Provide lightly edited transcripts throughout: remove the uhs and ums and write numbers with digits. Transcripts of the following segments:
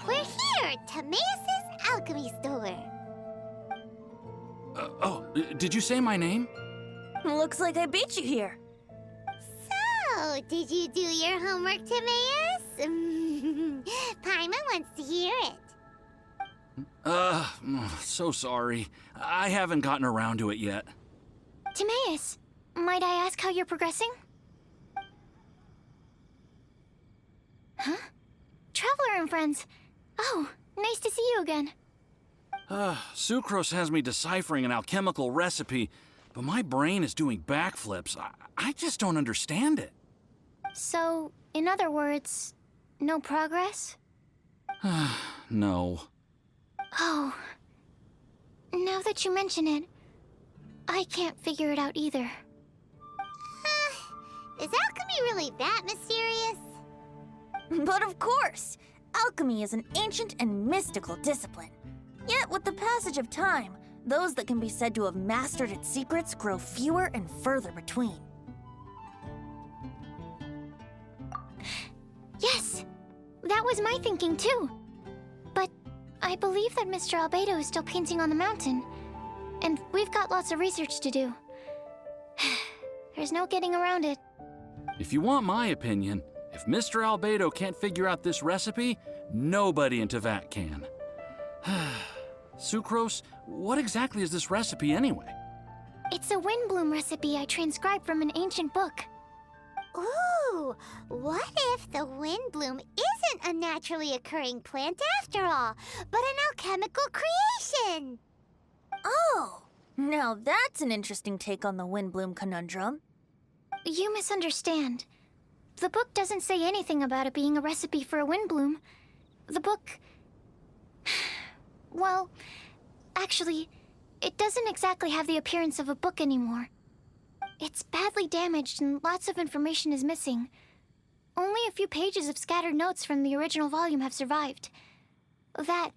We're here, Timaeus' alchemy store. Did you say my name? Looks like I beat you here. So, did you do your homework, Timaeus? Paimon wants to hear it. So sorry. I haven't gotten around to it yet. Timaeus, might I ask how you're progressing? Huh? Traveler and friends. Oh, nice to see you again. Sucrose has me deciphering an alchemical recipe, but my brain is doing backflips. I just don't understand it. So, in other words, no progress? No. Oh. Now that you mention it, I can't figure it out either. Is alchemy really that mysterious? But of course! Alchemy is an ancient and mystical discipline. Yet, with the passage of time, those that can be said to have mastered its secrets grow fewer and further between. Yes! That was my thinking too. But I believe that Mr. Albedo is still painting on the mountain. And we've got lots of research to do. There's no getting around it. If you want my opinion, if Mr. Albedo can't figure out this recipe, nobody in Tevat can. Sucrose, what exactly is this recipe anyway? It's a windbloom recipe I transcribed from an ancient book. Ooh, what if the windbloom isn't a naturally occurring plant after all, but an alchemical creation? Oh! Now that's an interesting take on the windbloom conundrum. You misunderstand. The book doesn't say anything about it being a recipe for a windbloom. The book... Well, actually, it doesn't exactly have the appearance of a book anymore. It's badly damaged and lots of information is missing. Only a few pages of scattered notes from the original volume have survived. That,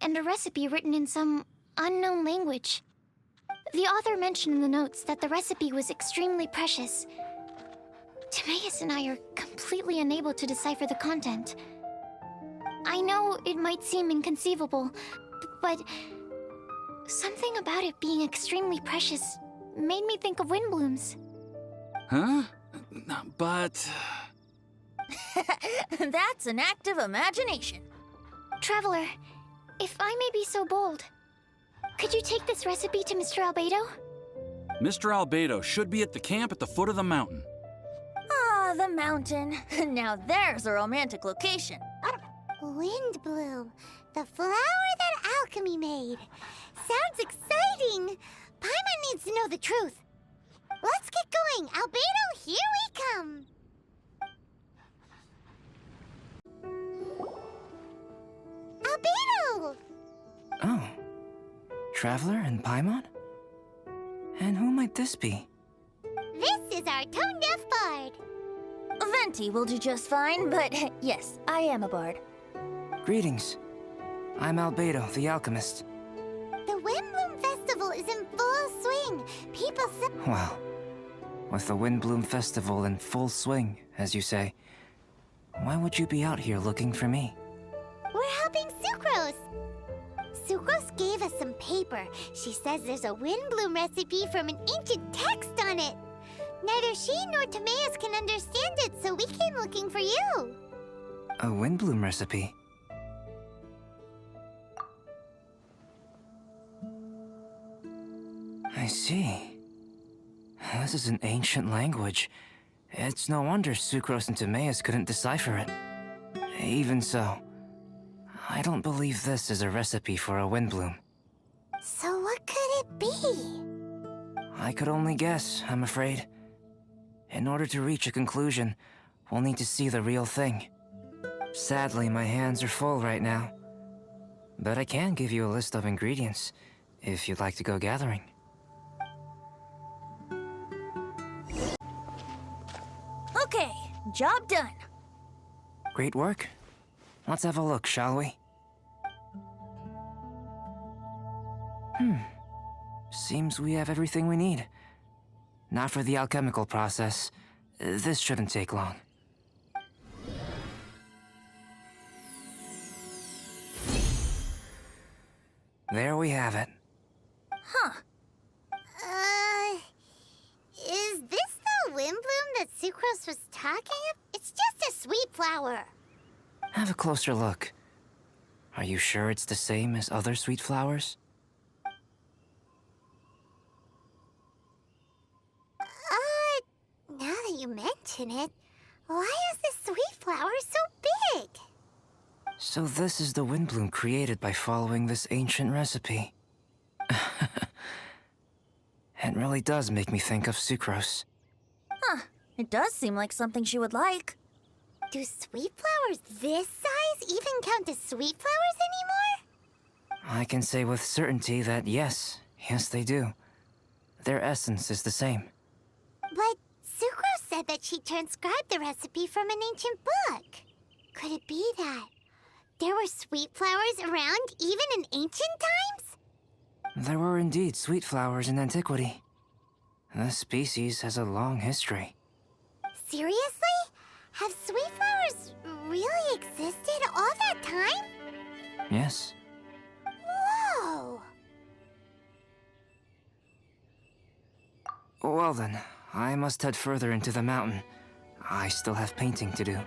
and a recipe written in some unknown language. The author mentioned in the notes that the recipe was extremely precious. Timaeus and I are completely unable to decipher the content. I know it might seem inconceivable, but something about it being extremely precious made me think of windblooms. Huh? But... That's an active imagination. Traveler, if I may be so bold, could you take this recipe to Mr. Albedo? Mr. Albedo should be at the camp at the foot of the mountain. Ah, the mountain. Now there's a romantic location. Windbloom, the flower that alchemy made. Sounds exciting. Paimon needs to know the truth. Let's get going. Albedo, here we come. Albedo! Oh. Traveler and Paimon? And who might this be? This is our tone-deaf bard. Venti will do just fine, but yes, I am a bard. Greetings. I'm Albedo, the alchemist. The Windbloom Festival is in full swing. People Well, with the Windbloom Festival in full swing, as you say, why would you be out here looking for me? We're helping Sucrose. Sucrose gave us some paper. She says there's a windbloom recipe from an ancient text on it. Neither she nor Timaeus can understand it, so we came looking for you. A Windbloom recipe? I see. This is an ancient language. It's no wonder Sucrose and Timaeus couldn't decipher it. Even so, I don't believe this is a recipe for a windbloom. So what could it be? I could only guess, I'm afraid. In order to reach a conclusion, we'll need to see the real thing. Sadly, my hands are full right now. But I can give you a list of ingredients, if you'd like to go gathering. Okay, job done. Great work. Let's have a look, shall we? Seems we have everything we need. Not for the alchemical process. This shouldn't take long. There we have it. Huh. Is this the wind bloom that Sucrose was talking about? It's just a sweet flower. Have a closer look. Are you sure it's the same as other sweet flowers? Now that you mention it, why is this sweet flower so big? So this is the wind bloom created by following this ancient recipe. It really does make me think of Sucrose. Huh. It does seem like something she would like. Do sweet flowers this size even count as sweet flowers anymore? I can say with certainty that yes, they do. Their essence is the same. But Sucrose said that she transcribed the recipe from an ancient book. Could it be that there were sweet flowers around even in ancient times? There were indeed sweet flowers in antiquity. This species has a long history. Seriously? Have sweet flowers really existed all that time? Yes. Whoa! Well then, I must head further into the mountain. I still have painting to do.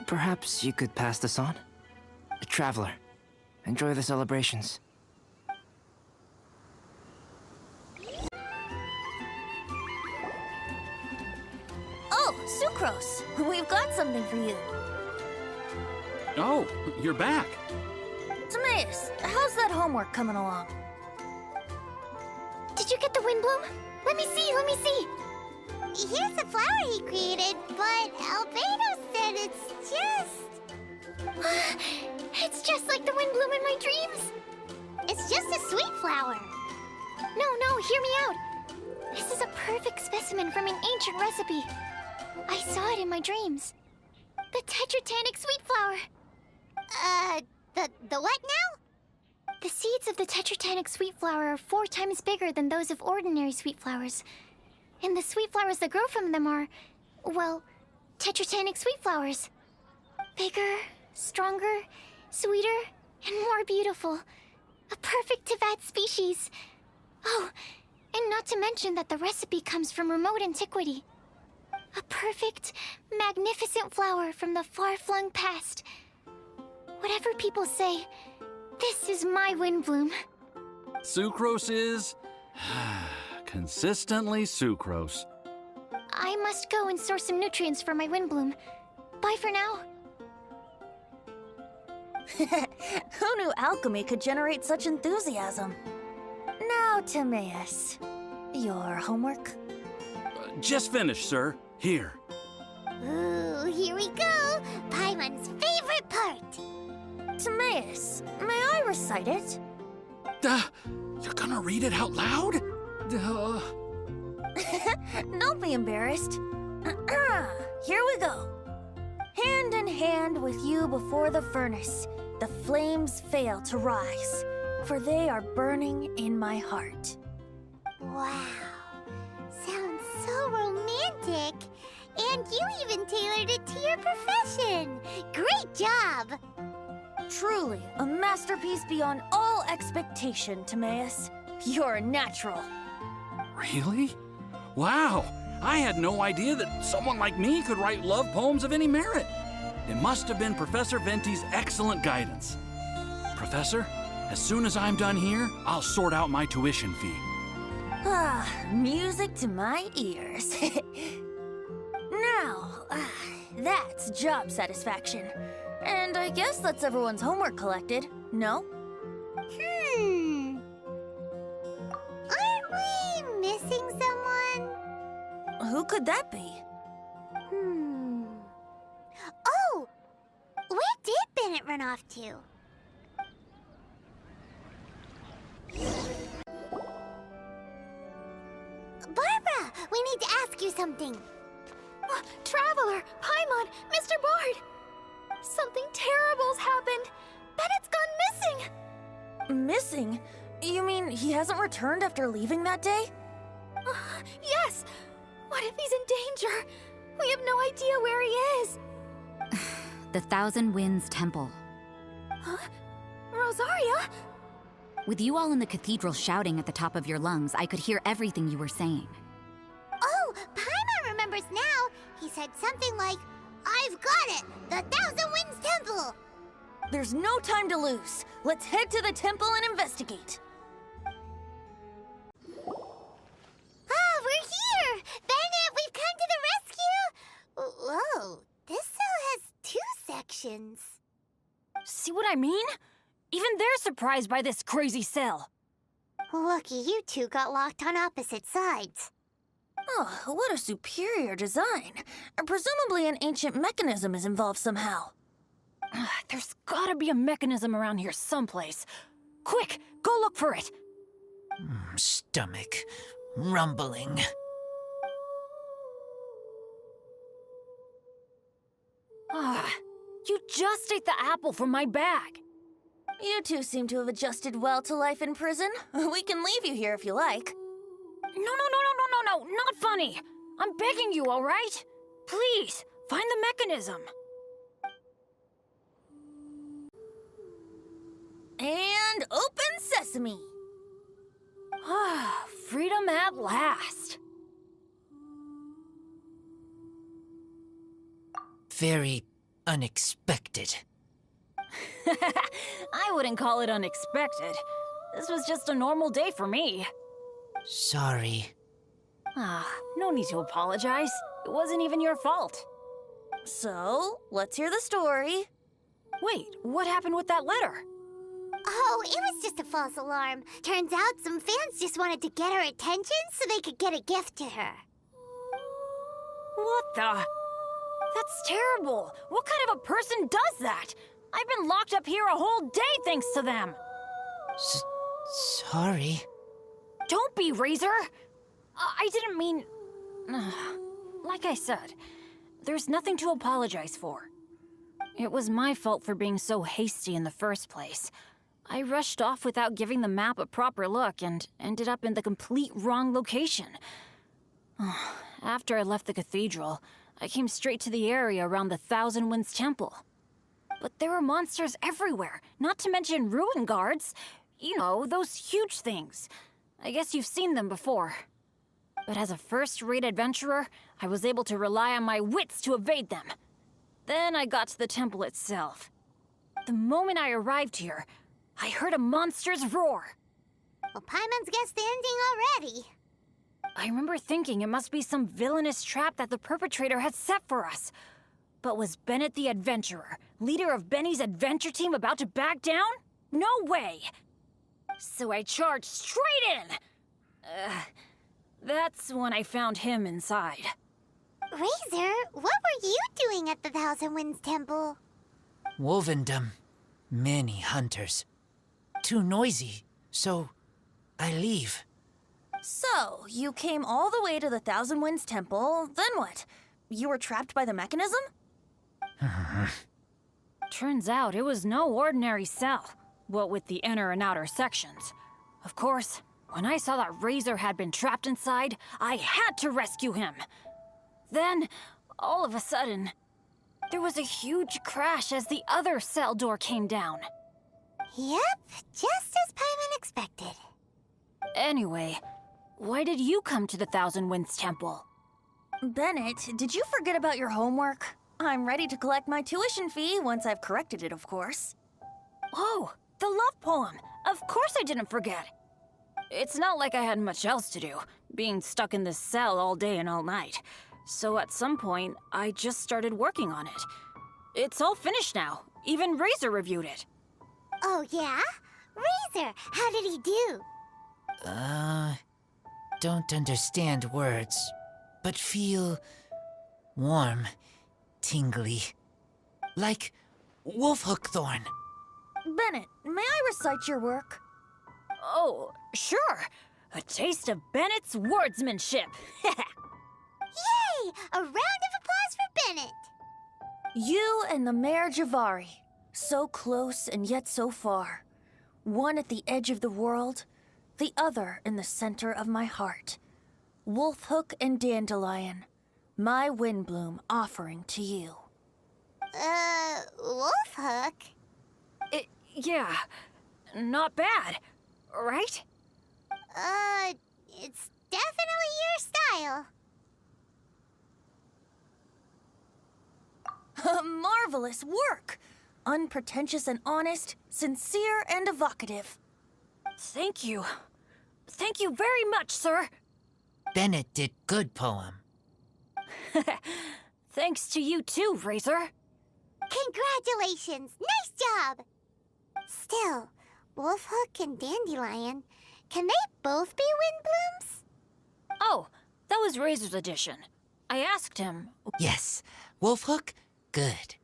Perhaps you could pass this on? Traveler, enjoy the celebrations. Oh, Sucrose! We've got something for you. Oh, you're back. Timaeus, how's that homework coming along? Did you get the wind bloom? Let me see, let me see. Here's the flower he created, but Albedo said it's just... It's just like the wind bloom in my dreams. It's just a sweet flower. No, hear me out. This is a perfect specimen from an ancient recipe. I saw it in my dreams. The Tetratanic sweet flower. The what now? The seeds of the Tetratanic sweet flower are 4 times bigger than those of ordinary sweet flowers. And the sweet flowers that grow from them are, well, Tetratanic sweet flowers. Bigger, stronger, sweeter, and more beautiful. A perfect Teyvat species. Oh, and not to mention that the recipe comes from remote antiquity. A perfect, magnificent flower from the far-flung past. Whatever people say, this is my wind bloom. Sucrose is... consistently Sucrose. I must go and source some nutrients for my wind bloom. Bye for now. Who knew alchemy could generate such enthusiasm? Now, Timaeus, your homework? Just finished, sir. Here. Ooh, here we go. Paimon's favorite part. Timaeus, may I recite it? You're gonna read it out loud? Don't be embarrassed. Here we go. Hand in hand with you before the furnace, the flames fail to rise, for they are burning in my heart. Wow. Sounds so romantic. And you even tailored it to your profession. Great job. Truly, a masterpiece beyond all expectation, Timaeus. You're a natural. Really? Wow! I had no idea that someone like me could write love poems of any merit. It must have been Professor Venti's excellent guidance. Professor, as soon as I'm done here, I'll sort out my tuition fee. Ah, music to my ears. Now, that's job satisfaction. And I guess that's everyone's homework collected, no? Aren't we missing someone? Who could that be? Oh! Where did Bennett run off to? Barbara, we need to ask you something. Traveler, Paimon, Mr. Bard! Something terrible's happened. Bennett's gone missing. Missing? You mean he hasn't returned after leaving that day? Yes! What if he's in danger? We have no idea where he is. The Thousand Winds Temple. Huh? Rosaria? With you all in the cathedral shouting at the top of your lungs, I could hear everything you were saying. Oh, Paimon remembers now. He said something like, "I've got it! The Thousand Winds Temple!" There's no time to lose. Let's head to the temple and investigate. Ah, we're here! Bennett, we've come to the rescue! Whoa, this cell has 2 sections. See what I mean? Even they're surprised by this crazy cell. Lucky you two got locked on opposite sides. Oh, what a superior design. Presumably an ancient mechanism is involved somehow. There's gotta be a mechanism around here someplace. Quick, go look for it. Stomach rumbling. You just ate the apple from my bag. You two seem to have adjusted well to life in prison. We can leave you here if you like. No, not funny. I'm begging you, all right? Please, find the mechanism. And open sesame. Freedom at last. Very unexpected. I wouldn't call it unexpected. This was just a normal day for me. Sorry. No need to apologize. It wasn't even your fault. So, let's hear the story. Wait, what happened with that letter? Oh, it was just a false alarm. Turns out some fans just wanted to get her attention so they could get a gift to her. What the? That's terrible. What kind of a person does that? I've been locked up here a whole day thanks to them. Sorry. Don't be, Razor. I didn't mean... Like I said, there's nothing to apologize for. It was my fault for being so hasty in the first place. I rushed off without giving the map a proper look and ended up in the complete wrong location. After I left the cathedral, I came straight to the area around the Thousand Winds Temple. But there were monsters everywhere, not to mention ruin guards. You know, those huge things. I guess you've seen them before. But as a first-rate adventurer, I was able to rely on my wits to evade them. Then I got to the temple itself. The moment I arrived here, I heard a monster's roar. Well, Paimon's guessed the ending already. I remember thinking it must be some villainous trap that the perpetrator had set for us. But was Bennett the adventurer, leader of Benny's adventure team, about to back down? No way! So I charged straight in! That's when I found him inside. Razor, what were you doing at the Thousand Winds Temple? Wovendom. Many hunters. Too noisy, so I leave. So, you came all the way to the Thousand Winds Temple, then what? You were trapped by the mechanism? Turns out it was no ordinary cell, what with the inner and outer sections. Of course, when I saw that Razor had been trapped inside, I had to rescue him. Then, all of a sudden, there was a huge crash as the other cell door came down. Yep, just as Paimon expected. Anyway, why did you come to the Thousand Winds Temple? Bennett, did you forget about your homework? I'm ready to collect my tuition fee once I've corrected it, of course. Oh, the love poem. Of course I didn't forget. It's not like I had much else to do, being stuck in this cell all day and all night. So at some point, I just started working on it. It's all finished now. Even Razor reviewed it. Oh, yeah? Razor, how did he do? Don't understand words, but feel warm, tingly. Like Wolfhookthorn. Bennett, may I recite your work? Oh, sure. A taste of Bennett's wordsmanship. Yay! A round of applause for Bennett. You and the Mayor Javari, so close and yet so far. One at the edge of the world, the other in the center of my heart. Wolfhook and Dandelion, my Windbloom offering to you. Wolfhook? Yeah, not bad. right? It's definitely your style. Marvelous work! Unpretentious and honest, sincere and evocative. Thank you. Thank you very much, sir. Bennett did good poem. Thanks to you too, Razor. Congratulations! Nice job! Still, Wolfhook and Dandelion, can they both be wind blooms? Oh, that was Razor's edition. I asked him. Yes, Wolfhook, good.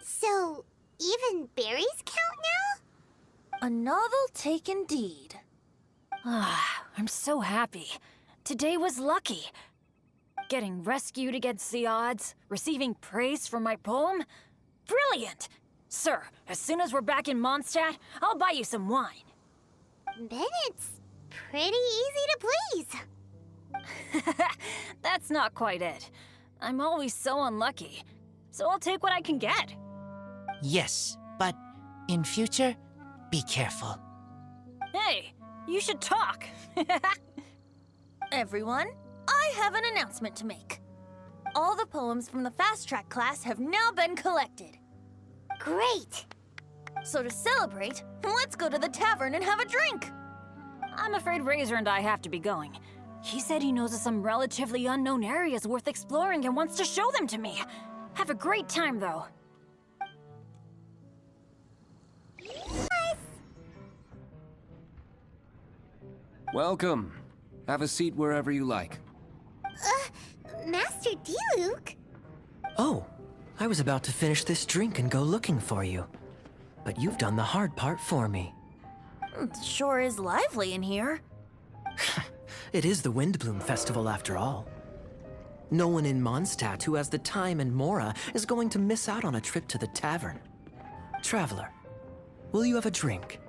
So, even berries count now? A novel take indeed. Ah, I'm so happy. Today was lucky. Getting rescued against the odds, receiving praise for my poem. Brilliant! Sir, as soon as we're back in Mondstadt, I'll buy you some wine. Bennett's pretty easy to please. That's not quite it. I'm always so unlucky, so I'll take what I can get. Yes, but in future, be careful. Hey, you should talk. Everyone, I have an announcement to make. All the poems from the Fast Track class have now been collected. Great! So to celebrate, let's go to the tavern and have a drink. I'm afraid Razor and I have to be going. He said he knows of some relatively unknown areas worth exploring and wants to show them to me. Have a great time, though. Welcome. Have a seat wherever you like. Master Diluc? Oh, I was about to finish this drink and go looking for you. But you've done the hard part for me. It sure is lively in here. It is the Windbloom Festival after all. No one in Mondstadt who has the time and mora is going to miss out on a trip to the tavern. Traveler, will you have a drink?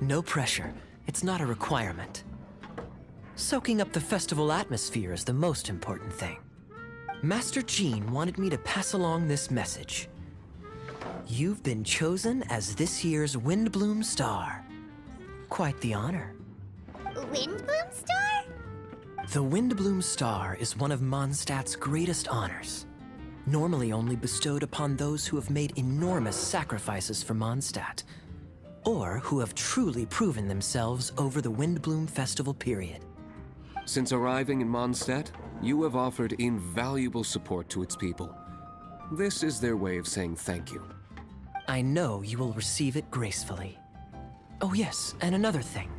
No pressure. It's not a requirement. Soaking up the festival atmosphere is the most important thing. Master Jean wanted me to pass along this message. You've been chosen as this year's Windbloom Star. Quite the honor. Windbloom Star? The Windbloom Star is one of Mondstadt's greatest honors. Normally only bestowed upon those who have made enormous sacrifices for Mondstadt, or who have truly proven themselves over the Windbloom Festival period. Since arriving in Mondstadt, you have offered invaluable support to its people. This is their way of saying thank you. I know you will receive it gracefully. Oh yes, and another thing.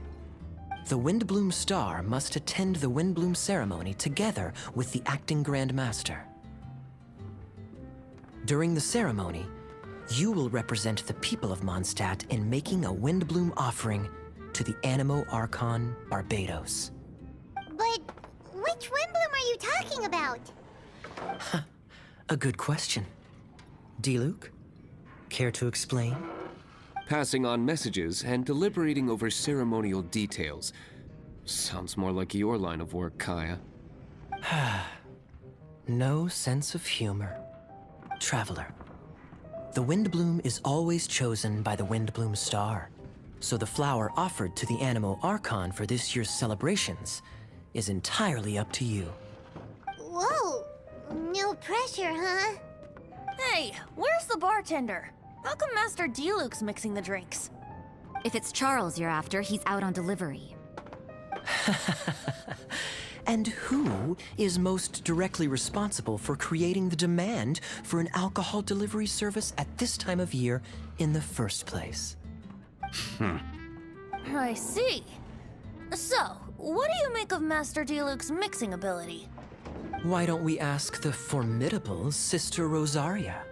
The Windbloom Star must attend the Windbloom ceremony together with the acting Grand Master. During the ceremony, you will represent the people of Mondstadt in making a Windbloom offering to the Animo Archon Barbados. But which Windbloom are you talking about? A good question. Diluc, care to explain? Passing on messages and deliberating over ceremonial details. Sounds more like your line of work, Kaya. No sense of humor. Traveler, the Windbloom is always chosen by the Windbloom Star, so the flower offered to the Animo Archon for this year's celebrations is entirely up to you. Whoa! No pressure, huh? Hey, where's the bartender? How come Master Diluc's mixing the drinks? If it's Charles you're after, he's out on delivery. And who is most directly responsible for creating the demand for an alcohol delivery service at this time of year in the first place? I see. So, what do you make of Master Diluc's mixing ability? Why don't we ask the formidable Sister Rosaria?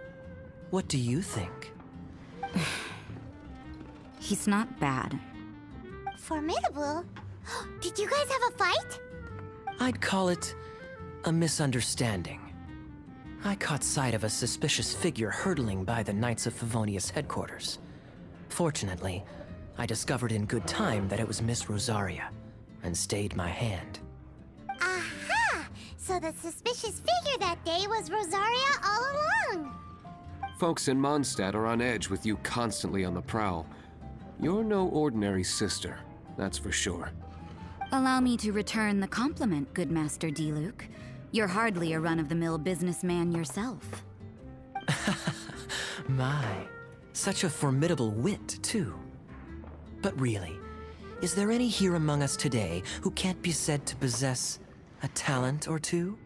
What do you think? He's not bad. Formidable? Did you guys have a fight? I'd call it a misunderstanding. I caught sight of a suspicious figure hurtling by the Knights of Favonius headquarters. Fortunately, I discovered in good time that it was Miss Rosaria, and stayed my hand. Aha! So the suspicious figure that day was Rosaria all along. Folks in Mondstadt are on edge with you constantly on the prowl. You're no ordinary sister, that's for sure. Allow me to return the compliment, good Master Diluc. You're hardly a run-of-the-mill businessman yourself. My, such a formidable wit, too. But really, is there any here among us today who can't be said to possess a talent or two?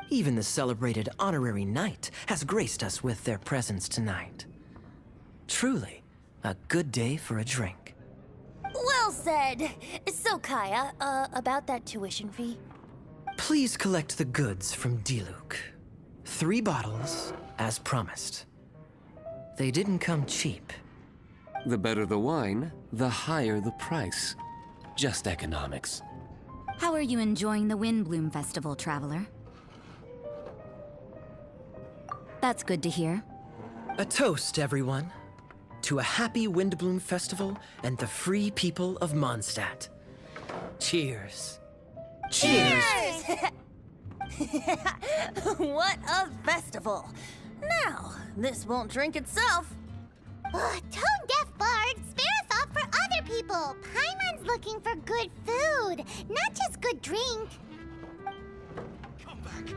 Even the celebrated honorary knight has graced us with their presence tonight. Truly, a good day for a drink. Well said. So, Kaya, about that tuition fee? Please collect the goods from Diluc. 3 bottles, as promised. They didn't come cheap. The better the wine, the higher the price. Just economics. How are you enjoying the Windbloom Festival, traveler? That's good to hear. A toast, everyone, to a happy Windbloom Festival and the free people of Mondstadt. Cheers. Cheers! What a festival! Now, this won't drink itself. Tone-deaf bard, spare a thought for other people. Paimon's looking for good food, not just good drink. Come back.